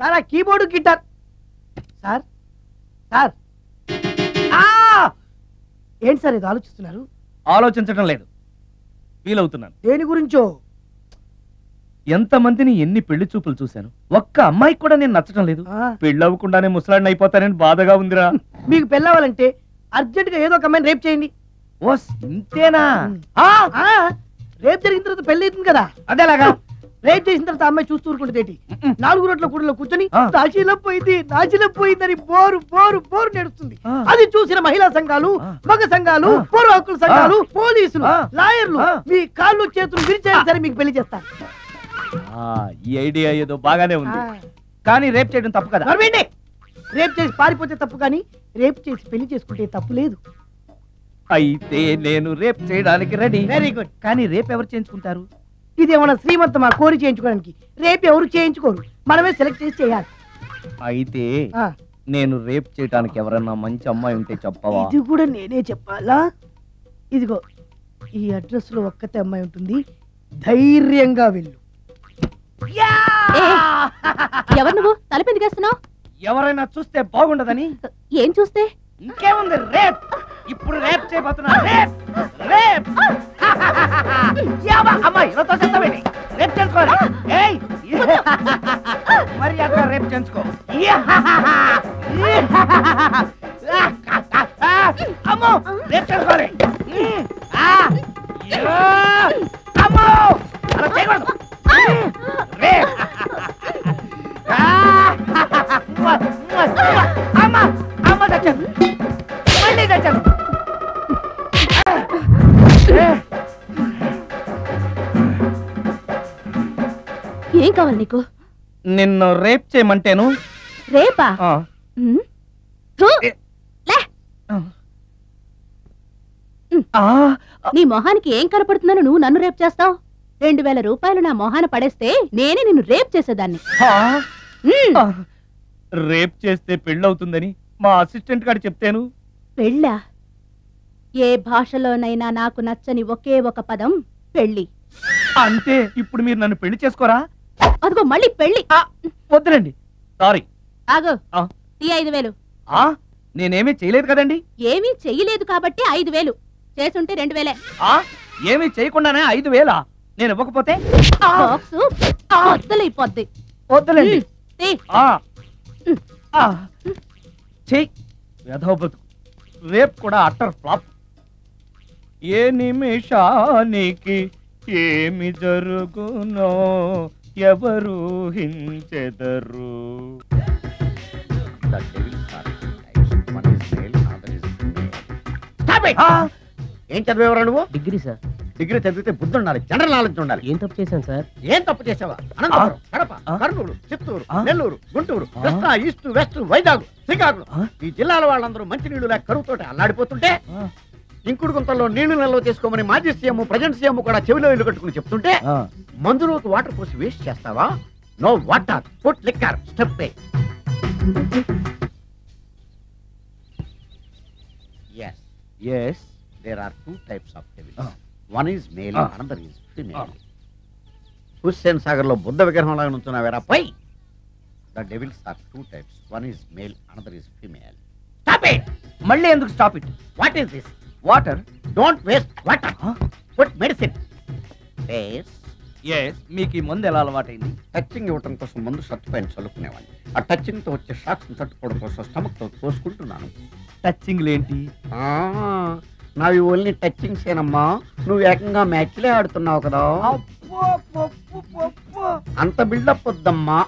Sir ఆ keyboard guitar sir sir ఏంటి sir ఇది ఆలోచిస్తున్నారు? ఆలోచించడం లేదు, ఫీల్ అవుతున్నాను. దేని గురించో? ఎంతమందిని ఎన్ని పెళ్లి చూపులు చూశాను, ఒక్క అమ్మాయికి కూడా నేను నచ్చడం లేదు. పెళ్లి అవ్వకుండానే ముసలాడిని అయిపోతానని బాధగా ఉందిరా. మీకు పెళ్ళవ్వాలంటే అర్జెంట్ గా ఏదో ఒక అమ్మాయిని రేప్ చేయండి. ఓ ఇంతేనా? రేప్ జరిగిన తర్వాత పెళ్లి అవుతుంది కదా, అదేలాగా రేప్ చేసిన తర్వాత అమ్మాయి చూస్తూ ఊరుకుంటుంది. 4 రోడ్ల కూడలో కూర్చొని నాశిలపోయిందని బోరు బోరు బోరు నడుస్తుంది. అది చూసిన మహిళా సంఘాలు, మగ సంఘాలు, పౌర హక్కుల సంఘాలు, పోలీసులు, లాయర్లు మీ కాళ్ళు చేతులు విరిచేయాలి సరే మీకు పెళ్లి చేస్తారు. ఈ ఐడియా ఏదో బాగానే ఉంది, కానీ రేప్ చేయడం తప్పు కదా? రేప్ చేసి పారిపోతే తప్పు, కానీ రేప్ చేసి పెళ్లి చేసుకుంటే తప్పు లేదు. అయితే నేను రేప్ చేయడానికి రెడీ. Very good. కానీ రేప్ ఎవరు చేయించుకుంటారు? ఇదేమన్నా శ్రీమంతమా కోరి చేయించుకోవడానికి? రేపు ఎవరు చేయించుకోరు, మనమే సెలెక్ట్ చేసి చేయాలి. అయితే నేను రేప్ చేయడానికి ఎవరన్నా మంచి అమ్మాయి ఉంటే చెప్పవా? ఇది కూడా నేనే చెప్పాలా? ఇదిగో ఈ అడ్రస్ లో ఒక్కతే అమ్మాయి ఉంటుంది, ధైర్యంగా వెళ్ళు. ఎవరు నువ్వు? తలపెందుకు వేస్తున్నావు? ఎవరైనా చూస్తే బాగుండదని. ఏం చూస్తే? ఇంకేముంది, రేప్. ఇప్పుడు రేప్ చేయబోతున్నా. రేప్ రేప్ అమ్మాయి రేప్ చేసుకోవాలి. మరి అట్లా రేప్ చేసుకో. అమ్మో రేప్ చేసుకోవాలి. అమ్మో అలా చేయకూడదు. రేప్ అమ్మ అమ్మ తెచ్చాను, మళ్ళీ తెచ్చాను. ఏం కావాలి నీకు? నిన్ను రేప్ చేయమంటేను. రేపా? నీ మొహానికి ఏం కనపడుతుందని నువ్వు నన్ను రేప్ చేస్తావు? 2000 రూపాయలు నా మొహాన పడేస్తే నేనే నిన్ను రేప్ చేసేదాన్ని. రేప్ చేస్తే పెళ్ళవుతుందని మా అసిస్టెంట్ గారు చెప్తాను. పెళ్ళా? ఏ భాషలోనైనా నాకు నచ్చని ఒకే ఒక పదం పెళ్లి. అంటే ఇప్పుడు మీరు నన్ను పెళ్లి చేసుకోరా? అదిగో మళ్ళీ పెళ్లి. వద్దురండి, సారీ. ఆగో, ఈ 5000. నేనేమీ చేయలేదు కదండి. ఏమీ చెయ్యలేదు కాబట్టి 5000. చేసుంటే 2000. ఏమీ చేయకుండానే 5000? నేను ఇవ్వకపోతే వద్దలైపోద్ది. వద్దులేండి. రేప్ కూడా అట్టర్ ఫ్లాప్. ఏ నిమిషానికి ఏమి జరుగునో ఎవరు హించెదరు. ఏం చదివేవరా నువ్వు? Degree sir. డిగ్రీ చదివితే బుద్ధి ఉండాలి, జనరల్ నాలెడ్జ్ ఉండాలి. ఏం తప్పు చేశాను సార్? ఏం తప్పు చేసావా? అనంతపురం, కడప, కర్నూలు, చిత్తూరు, నెల్లూరు, గుంటూరు, కృష్ణా, ఈస్ట్, వెస్ట్, వైజాగ్, శ్రీకాకుళం ఈ జిల్లాల వాళ్ళందరూ మంచినీళ్లు లేక కరువుతోటి అల్లాడిపోతుంటే ఇంకుడు గుంతల్లో నీళ్లు నిల్వ చేసుకోమని మాజీ సీఎం, ప్రజెంట్ సీఎం కూడా చెవిలో ఇల్లు కట్టుకుని చెప్తుంటే మందులోకి వాటర్ పోసి వేస్ట్ చేస్తావా? No water, put liquor, step. Yes, there are 2 types of devils. One is male, another is female. Hussain Sagar లో బుద్ధ విగ్రహం లాగా నుంచున్నావేరా పై. The devils are 2 types. One is male, another is female. Stop it! మళ్ళీ ఎందుకు stop it? What is this? Water? Don't waste water. Put medicine. Yes. మీకు ఈ మందు ఎలా అలవాటైంది? టచింగ్ ఇవ్వటం కోసం ముందు షర్ట్ పైన చల్లుకునేవాడిని. ఆ టచింగ్ తో వచ్చే షాక్స్ తట్టుకోవడం కోసం స్టమక్ తో తోసుకుంటున్నాను. టచింగ్ ఏంటి? నావి ఓన్లీ టచింగ్స్ ఏనమ్మా. నువ్వు ఏకంగా మ్యాచ్లే ఆడుతున్నావు కదా. అంత బిల్డప్ వద్దమ్మా.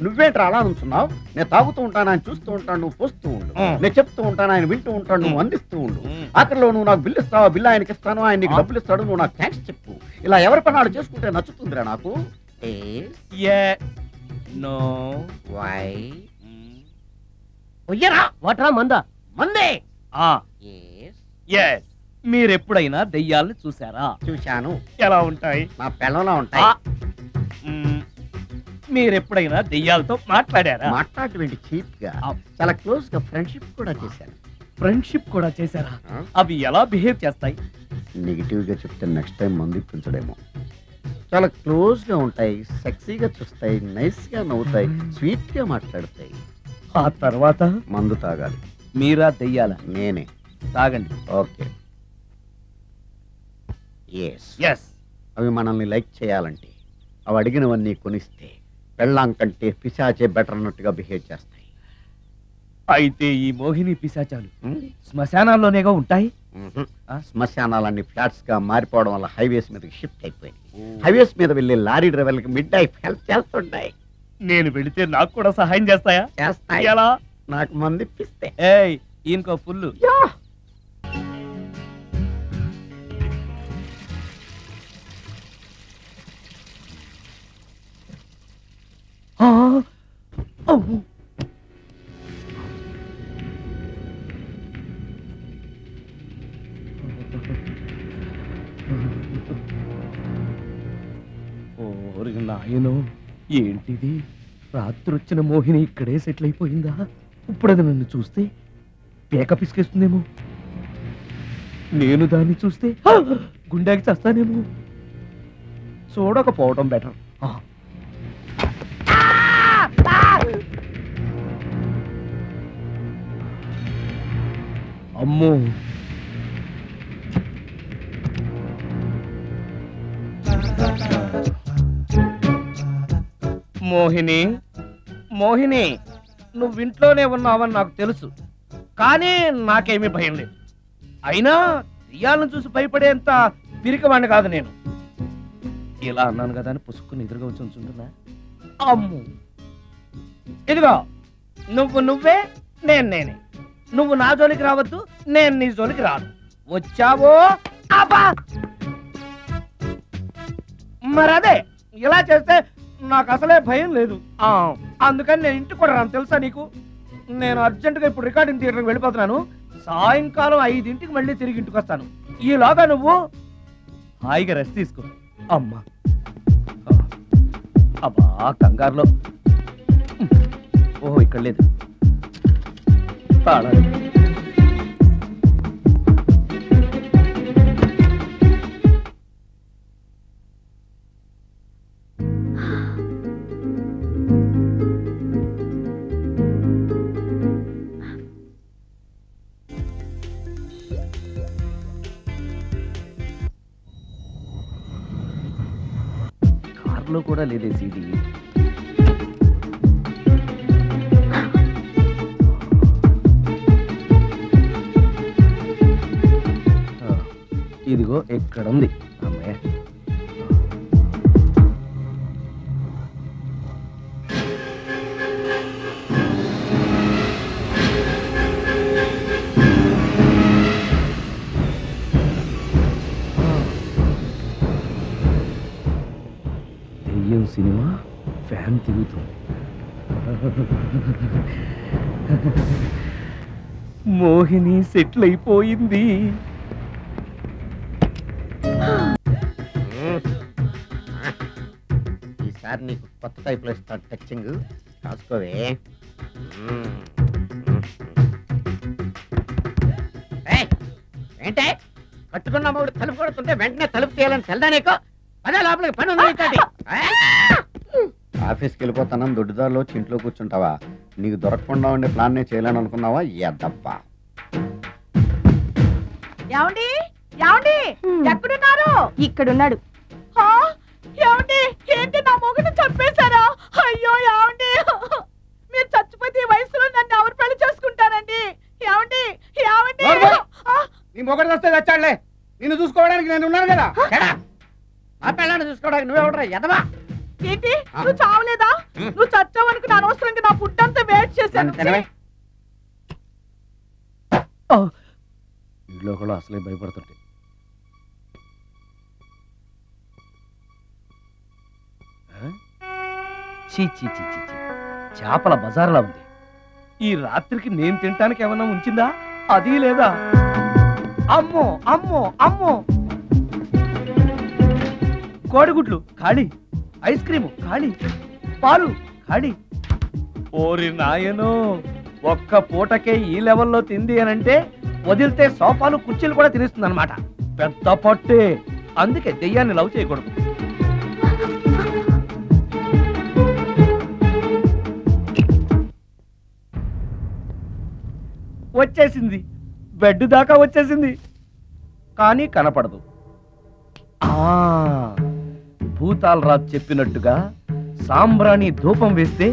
నువ్వేంట్రా అలా నుంచున్నావు? నేను తాగుతూ ఉంటాను, ఆయన చూస్తూ ఉంటాను, నువ్వు పోస్తూ ఉండు. నేను చెప్తూ ఉంటాను, ఆయన వింటూ ఉంటాడు, నువ్వు అందిస్తూ ఉండు. ఆఖరిలో నువ్వు నాకు బిల్లు ఇస్తావా, బిల్లు ఆయనకి ఇస్తాను, ఆయన నీకు డబ్బులు ఇస్తాడు, నువ్వు నాకు థ్యాంక్స్ చెప్పు. ఇలా ఎవరి పని ఆడు చేసుకుంటే నచ్చుతుందిరా నాకు. వాటరా మందా? మందే. మీరెప్పుడైనా దెయ్యాల్ని చూసారా? చూశాను. ఎలా ఉంటాయి? నా పిల్లలా ఉంటాయి. మీరెప్పుడైనా దెయ్యాలతో మాట్లాడారా? మాట్లాడేటువంటి చీప్ గా, చాలా క్లోజ్ గా ఫ్రెండ్షిప్ కూడా చేశాను. ఫ్రెండ్షిప్ కూడా చేశారా? అవి ఎలా బిహేవ్ చేస్తాయి? నెగిటివ్ గా చెప్తే నెక్స్ట్ టైం మందు ఇప్పించడేమో. చాలా క్లోజ్ గా ఉంటాయి, సెక్సీగా చూస్తాయి, నైస్ గా నవ్వుతాయి, స్వీట్ గా మాట్లాడతాయి. ఆ తర్వాత మందు తాగాలి. మీరా దెయ్యాల? నేనే. తాగండి. ఓకే. ఎస్. అవి మనల్ని లైక్ చేయాలంటే అవి అడిగినవన్నీ కొనిస్తే పెళ్ళాం కంటే పిశాచే బెటర్ అన్నట్టుగా బిహేవ్ చేస్తాయి. అయితే ఈ మోహిని పిశాచాలు శ్మశానాల్లోనేగా ఉంటాయి. శ్మశానాలన్నీ ఫ్లాట్స్ గా మారిపోవడం వల్ల హైవేస్ మీదకి షిఫ్ట్ అయిపోయింది. హైవేస్ మీద వెళ్ళే లారీ డ్రైవర్లకి మిడ్ నైట్ హెల్ప్ చేస్తుంటాయి. నేను వెళితే నాకు కూడా సహాయం చేస్తాయా? చేస్తాయి. ఎలా? నాకు మంది ఇప్పిస్తే. ఏయ్, ఇంకో ఫుల్లు. నాయనో, ఏంటిది? రాత్రి వచ్చిన మోహిని ఇక్కడే సెటిల్ అయిపోయిందా? ఇప్పుడు అది నన్ను చూస్తే పేక పిసికేస్తుందేమో. నేను దాన్ని చూస్తే గుండెకి చస్తానేమో. చూడకపోవడం బెటర్. అమ్మో, మోహిని, మోహిని, నువ్వు ఇంట్లోనే ఉన్నావని నాకు తెలుసు, కానీ నాకేమీ భయం లేదు. అయినా దెయ్యాలను చూసి భయపడేంత పిరికివాణ్ణి కాదు నేను. ఇలా అన్నాను కదా అని పుసుక్కుని ఎదురుగా వచ్చి ఉంచుంటున్నా. అమ్ము, ఇదిగో, నువ్వే, నేనే. నువ్వు నా జోలికి రావద్దు, నేను నీ జోలికి రాను. వచ్చావో అబ్బా! మరదే, ఇలా చేస్తే నాకు అసలే భయం లేదు. అందుకని నేను ఇంటికి కూడా రాను, తెలుసా నీకు? నేను అర్జెంటుగా ఇప్పుడు రికార్డింగ్ థియేటర్కి వెళ్ళిపోతున్నాను. సాయంకాలం 5ంటికి మళ్ళీ తిరిగి ఇంటికి వస్తాను. ఈలోగా నువ్వు హాయిగా రెస్ట్ తీసుకో. అమ్మా, అబ్బా, కంగారులో. ఓహో, ఇక్కడ లేదు. తాళాలి. కార్లో కూడా లేదే సీడీ. ఇదిగో ఎక్కడ ఉంది. అమ్మాయి, దెయ్యం సినిమా ఫ్యాన్ తిరుగుతుంది. మోహిని సెటిల్ అయిపోయింది. ఈసారి నీకు కొత్త టైప్లో ఇస్తాను టచింగ్, రాసుకోవే. ఏంటే కట్టుకున్న మూడు తలుపు కొడుతుంటే వెంటనే తలుపు తీయాలని తెల్దా నీకు? అదే లోపలికి పని ఉంది. ఆఫీస్కి వెళ్ళిపోతానని దొడ్డిదారిలో ఇంట్లో కూర్చుంటావా? నీకు దొరకకుండా ఉండే ప్లాన్ నేను చేయలేను అనుకున్నావా? ఎద్దప్పా. ఏమండి, ఏమండి, ఎక్కడున్నారు? ఇక్కడున్నాడు. ఏమండి, ఏంటి నా మొగుడు చంపేశారా? అయ్యో ఏమండి, మీరు చచ్చిపోతే ఈ వయసులో నన్ను ఎవరు పెళ్లి చేసుకుంటారండి? ఏమండి, ఏమండి. నీ మొగుడు వస్తే చచ్చాడులే, నిన్ను చూసుకోవడానికి నేను ఉన్నాను కదా. ఆ పిల్లని చూసుకోవడానికి నువ్వెవడరా ఎదవా? ఏంటి, నువ్వు చావలేదా? నువ్వు చచ్చావనుకుని అనవసరంగా నా ఫుడ్ అంతా వేస్ట్ చేశాను. ఇంట్లో కూడా అసలే భయపడుతుంటే. చీ చీ చీ చీ, చేపల బజార్లా ఉంది. ఈ రాత్రికి నేను తినటానికి ఏమన్నా ఉంచిందా? అది లేదా? అమ్మో అమ్మో అమ్మో, కోడిగుడ్లు ఖాళీ, ఐస్ క్రీము ఖాళీ, పాలు ఖాళీ. ఓరి నాయనో, ఒక్క పూటకే ఈ లెవెల్లో తింది అనంటే వదిలితే సోఫాలు కుర్చీలు కూడా తినేస్తుంది అనమాట. పెద్ద పట్టే. అందుకే దెయ్యాన్ని లవ్ చేయకూడదు. వచ్చేసింది, బెడ్ దాకా వచ్చేసింది, కానీ కనపడదు. భూతాల్ రాజు చెప్పినట్టుగా సాంబ్రాణి ధూపం వేస్తే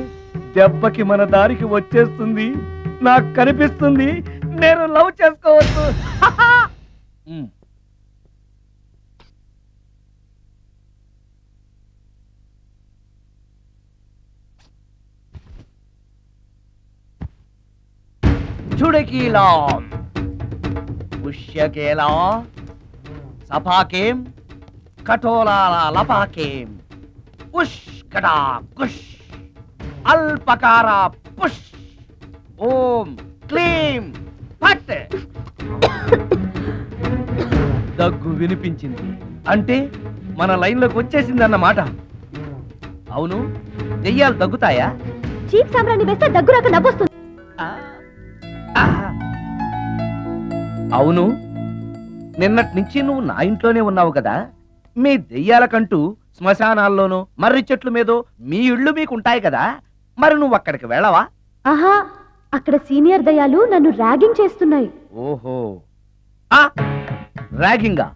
దెబ్బకి మన దారికి వచ్చేస్తుంది, నాకు కనిపిస్తుంది, నేను లవ్ చేసుకోవచ్చు. చుడకీలా పుష్యకేలా సపాకేం కఠోలాల లపాకేం పుష్ కటా కుష్ అల్పకార పుష్ ఓం క్లీం ఫట్. దగ్గు వినిపించింది అంటే మన లైన్లోకి వచ్చేసింది అన్నమాట. అవును, దెయ్యాలు దగ్గుతాయా? చీప్ సాంబ్రాన్ని వేస్తే దగ్గు రాక నవ్వొస్తుంది. అవును, నిన్నటి నుంచి నువ్వు నా ఇంట్లోనే ఉన్నావు కదా. మీ దెయ్యాలకంటూ శ్మశానాల్లోనూ మర్రి చెట్ల మీదో మీ ఇళ్ళు మీకుంటాయి కదా, మరి నువ్వు అక్కడికి వెళ్ళవా? ఆహా, అక్కడ సీనియర్ దయ్యాలు నన్ను ర్యాగింగ్ చేస్తున్నాయి. ఓహో, ర్యాగింగా?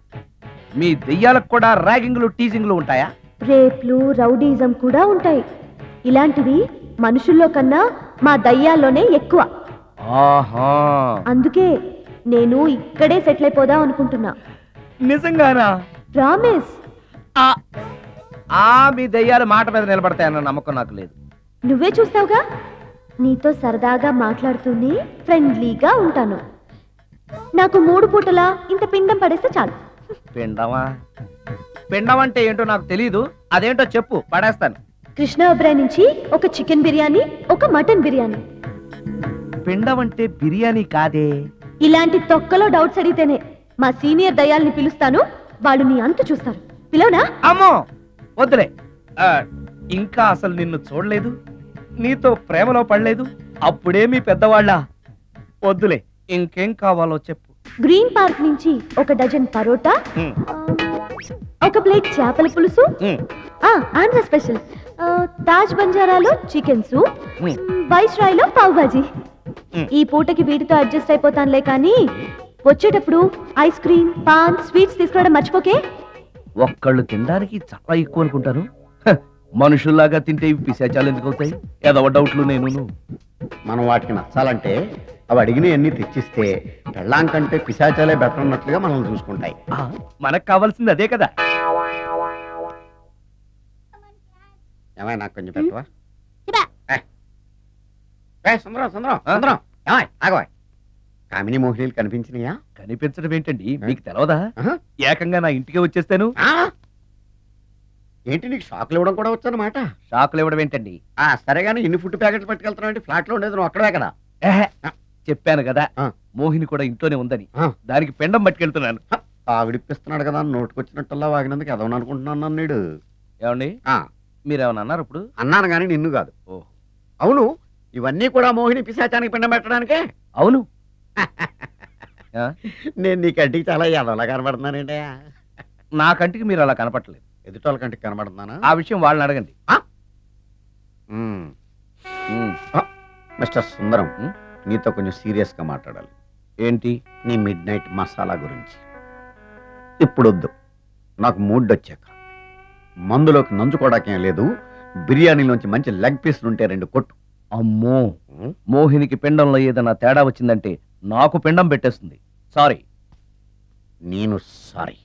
మీ దెయ్యాలకు కూడా ర్యాగింగ్లు టీజింగ్లు ఉంటాయా? రేప్లు, రౌడీజం కూడా ఉంటాయి. ఇలాంటివి మనుషుల్లో కన్నా మా దయ్యాల్లోనే ఎక్కువ. ఆహా, అందుకే నేను ఇక్కడే సెటిల్ అయిపోదాం అనుకుంటున్నా. నిజంగానా? ప్రామిస్. మీ దెయ్యాలు మాట మీద నిలబడతాయన్న నమ్మకం నాకు లేదు. నువ్వే చూస్తావుగా, నీతో సరదాగా మాట్లాడుతూనే ఫ్రెండ్లీగా ఉంటాను. నాకు 3 పూటలా ఇంత పిండం పడేస్తే చాలు. పిండమా? పిండం అంటే ఏంటో నాకు తెలీదు, అదేంటో చెప్పు, పడేస్తాను. కృష్ణ ఒబ్రాయ్ నుంచి ఒక చికెన్ బిర్యానీ, ఒక మటన్ బిర్యానీ. పిండం అంటే బిర్యానీ కాదే. ఇలాంటి తొక్కలో డౌట్స్ అడిగితేనే మా సీనియర్ దయ్యాల్ని పిలుస్తాను, వాళ్ళు నీ అంతు చూస్తారు. పిలవనా? అమ్మో వద్దులే. ఇంకా అసలు నిన్ను చూడలేదు, నీతో ప్రేమలో పడలేదు, అప్పుడే మీ పెద్దవాళ్ళ. వద్దులే, ఇంకేం కావాలో చెప్పు. గ్రీన్ పార్క్ నుంచి ఒక డజన్ పరోటా, ఒక ప్లేట్ చేపల పులుసు, ఆంధ్ర స్పెషల్ తాజ్ బంజారాలో చికెన్ సూప్, వైస్రాయ్లో పావ్ బాజీ. ఈ పూటకి వీటితో అడ్జస్ట్ అయిపోతానులే, కానీ వచ్చేటప్పుడు ఐస్ క్రీమ్, పాన్, స్వీట్స్ తీసుకురావడం మర్చిపోకే. ఒక్కళ్ళు తినడానికి చాలా ఎక్కువ అనుకుంటాను. మనుషుల్లాగా తింటే ఇవి పిశాచాలు ఎందుకు అవుతాయి? ఏదో డౌట్లు నేను. మనం వాటికి నచ్చాలంటే అవి అడిగినవన్నీ తెచ్చిస్తే పెళ్ళాం కంటే పిశాచాలే బెటర్ ఉన్నట్లుగా మనల్ని చూసుకుంటాయి. మనకు కావాల్సింది అదే కదా. ఏమై నాకు కొంచెం పెట్టవా? సుందరం సుందరం సుందరం, ఏమై ఆగవా? కామిని మోహినీలు కనిపించినాయా? కనిపించడం ఏంటండి, మీకు తెలవదా? ఏకంగా నా ఇంటికి వచ్చేస్తాను. ఏంటి, నీకు షాకులు ఇవ్వడం కూడా వచ్చానమాట? షాకులు ఇవ్వడం ఏంటండి? సరేగాని ఇన్ని ఫుడ్ ప్యాకెట్లు పట్టుకెళ్తున్నావు? ఫ్లాట్ లో ఉండేది నువ్వు అక్కడే కదా. చెప్పాను కదా, మోహిని కూడా ఇంట్లోనే ఉందని. దానికి పెండం పట్టుకెళ్తున్నాను. ఆవిడిప్పిస్తున్నాడు కదా, నోటుకొచ్చినట్టల్లా వాగినందుకు ఎదవని అనుకుంటున్నాను నీడు. ఏమండి, మీరేమన్నా అన్నారు ఇప్పుడు? అన్నాను గాని నిన్ను కాదు. అవును, ఇవన్నీ కూడా మోహిని పిశాచానికి పిండం పెట్టడానికే? అవును. నేను నీ కంటికి చాలా ఎదవలా కనబడుతున్నానండి. నా కంటికి మీరు అలా కనపడలేదు. ఎదుటోళ్ళ కంటికి కనబడుతున్నానా? ఆ విషయం వాళ్ళని అడగండి. మిస్టర్ సుందరం, నీతో కొంచెం సీరియస్ గా మాట్లాడాలి. ఏంటి? నీ మిడ్ నైట్ మసాలా గురించి. ఇప్పుడు వద్దు, నాకు మూడ్ వచ్చాక. మందులోకి నంచుకోవడాకేం లేదు, బిర్యానీలోంచి మంచి లెగ్ పీసులు ఉంటే 2 కొట్టు. అమ్మో, మోహినికి పిండంలో ఏదైనా తేడా వచ్చిందంటే నాకు పిండం పెట్టేస్తుంది. సారీ. నేను సారీ.